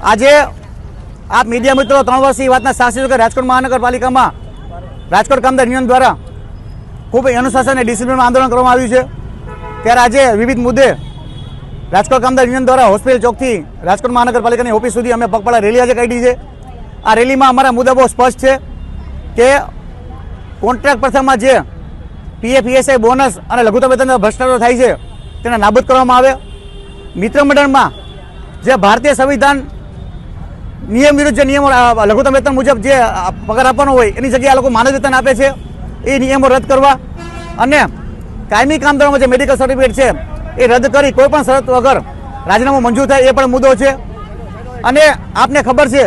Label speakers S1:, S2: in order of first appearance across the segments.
S1: આજે આપ મીડિયા મિત્રો 3 વર્ષથી વાતના સાક્ષી છો કે રાજકોટ મહાનગરપાલિકામાં રાજકોટ કામદાર યુનિયન દ્વારા ખૂબ અનુશાસન અને ડિસિપ્લિન આંદોલન કરવામાં આવ્યું છે। ત્યારે આજે વિવિધ મુદ્દે રાજકોટ કામદાર યુનિયન દ્વારા હોસ્પિટલ ચોકથી રાજકોટ મહાનગરપાલિકાની ઓફિસ સુધી અમે પગપાળા રેલી આજે કાઢી છે। આ રેલીમાં અમારા મુદ્દા બહુ સ્પષ્ટ છે કે કોન્ટ્રાક્ટ પ્રથામાં જે પીએફ ઈએસઆઈ બોનસ અને લઘુત્તમ વેતનના ભ્રષ્ટાચાર થાય છે તેને નાબૂદ કરવામાં આવે। મિત્ર મંડળમાં જે ભારતીય સંવિધાન નિયમ વિરુદ્ધ જે નિયમો લઘુત્તમ વેતન મુજબ જે પગાર આપવાનો હોય એની જગ્યાએ આ લોકો માનદ વેતન આપે છે એ નિયમો રદ કરવા અને કાયમી કામદારોમાં જે મેડિકલ સર્ટિફિકેટ છે એ રદ કરી કોઈ પણ શરત વગર રાજીનામું મંજૂર થાય એ પણ મુદ્દો છે। અને આપને ખબર છે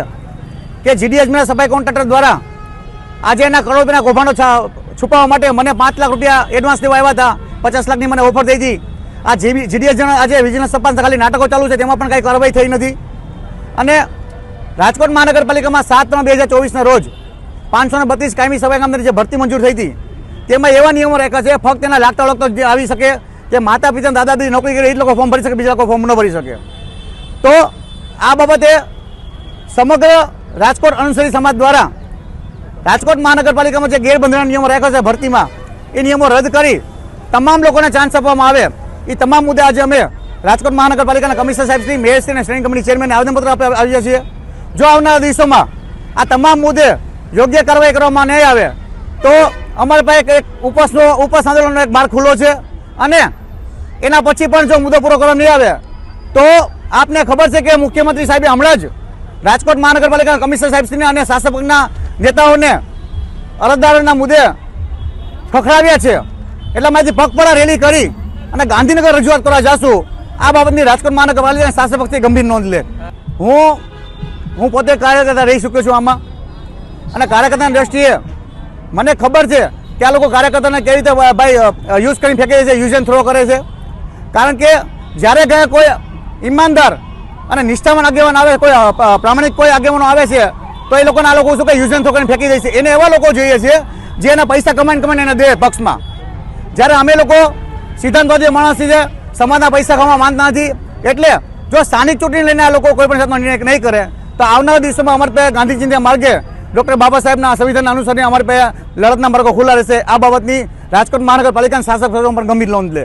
S1: કે જીડીએચના સફાઈ કોન્ટ્રાક્ટર દ્વારા આજે એના કરોડ રૂપિયાના કૌભાંડો છુપાવવા માટે મને 5 લાખ રૂપિયા એડવાન્સ દેવા આવ્યા હતા। 50 લાખની મને ઓફર થઈ હતી। આ જીડીએચ આજે વિજિલન્સ તપાસ ખાલી નાટકો ચાલુ છે, તેમાં પણ કાંઈ કાર્યવાહી થઈ નથી। અને રાજકોટ મહાનગરપાલિકામાં 7/3/2024ના રોજ 532 કાયમી સફાઈ કામદારની જે ભરતી મંજૂર થઈ હતી તેમાં એવા નિયમો રાખ્યા છે ફક્ત એના લાગતા ઓળખતો જે આવી શકે કે માતા પિતા દાદા દાદી નોકરી કરે એ લોકો ફોર્મ ભરી શકે, બીજા લોકો ફોર્મ ન ભરી શકે। તો આ બાબતે સમગ્ર રાજકોટ અનુસરી સમાજ દ્વારા રાજકોટ મહાનગરપાલિકામાં જે ગેરબંધારણ નિયમો રાખ્યા છે ભરતીમાં એ નિયમો રદ કરી તમામ લોકોને ચાન્સ આપવામાં આવે એ તમામ મુદ્દે આજે અમે રાજકોટ મહાનગરપાલિકાના કમિશનર સાહેબશ્રી, મેયરશ્રી અને સ્ટેન્ડિંગ કમિટી ચેરમેનને આવેદનપત્ર આવ્યા છીએ। જો આવનારા દિવસોમાં આ તમામ મુદ્દે યોગ્ય કાર્યવાહી કરવામાં નહીં આવે તો અમારી પાસે એક ઉપવાસ આંદોલનનો એક માર્ગ ખુલ્લો છે અને એના પછી પણ જો મુદ્દો પૂરો કરવામાં નહીં આવે તો આપને ખબર છે કે મુખ્યમંત્રી સાહેબે હમણાં જ રાજકોટ મહાનગરપાલિકાના કમિશનર સાહેબશ્રીને અને શાસક પક્ષના નેતાઓને અરજદારોના મુદ્દે ખખડાવ્યા છે। એટલા માટે પગપાળા રેલી કરી અને ગાંધીનગર રજૂઆત કરવા જશું। આ બાબતની રાજકોટ મહાનગરપાલિકાના શાસક પક્ષે ગંભીર નોંધ લે। હું પોતે કાર્યકર્તા રહી ચૂક્યો છું આમાં અને કાર્યકર્તાની દ્રષ્ટિએ મને ખબર છે કે આ લોકો કાર્યકર્તાને કેવી રીતે ભાઈ યુઝ કરીને ફેંકે છે, યુઝ એન્ડ થ્રો કરે છે। કારણ કે જ્યારે ગયા કોઈ ઈમાનદાર અને નિષ્ઠાવાન આગેવાન આવે, કોઈ પ્રામાણિક કોઈ આગેવાનો આવે છે તો એ લોકોને આ લોકો શું કે યુઝ એન્ડ થ્રો કરીને ફેંકી દે છે। એને એવા લોકો જોઈએ છે જે એના પૈસા કમાઈને એને દે પક્ષમાં, જ્યારે અમે લોકો સિદ્ધાંતવાદી માણસ છે, સમાજના પૈસા ખાવા માંગતા નથી। એટલે જો સ્થાનિક ચૂંટણી લઈને આ લોકો કોઈ પણ જાતનો નિર્ણય નહીં કરે તો આવનારા દિવસોમાં અમારી પાસે ગાંધીજીના માર્ગે ડૉક્ટર બાબા સાહેબના સંવિધાનના અનુસરીને અમારી પાસે લડતના માર્ગો ખુલ્લા રહેશે। આ બાબતની રાજકોટ મહાનગરપાલિકાના શાસક પર ગંભીર નોંધ લે।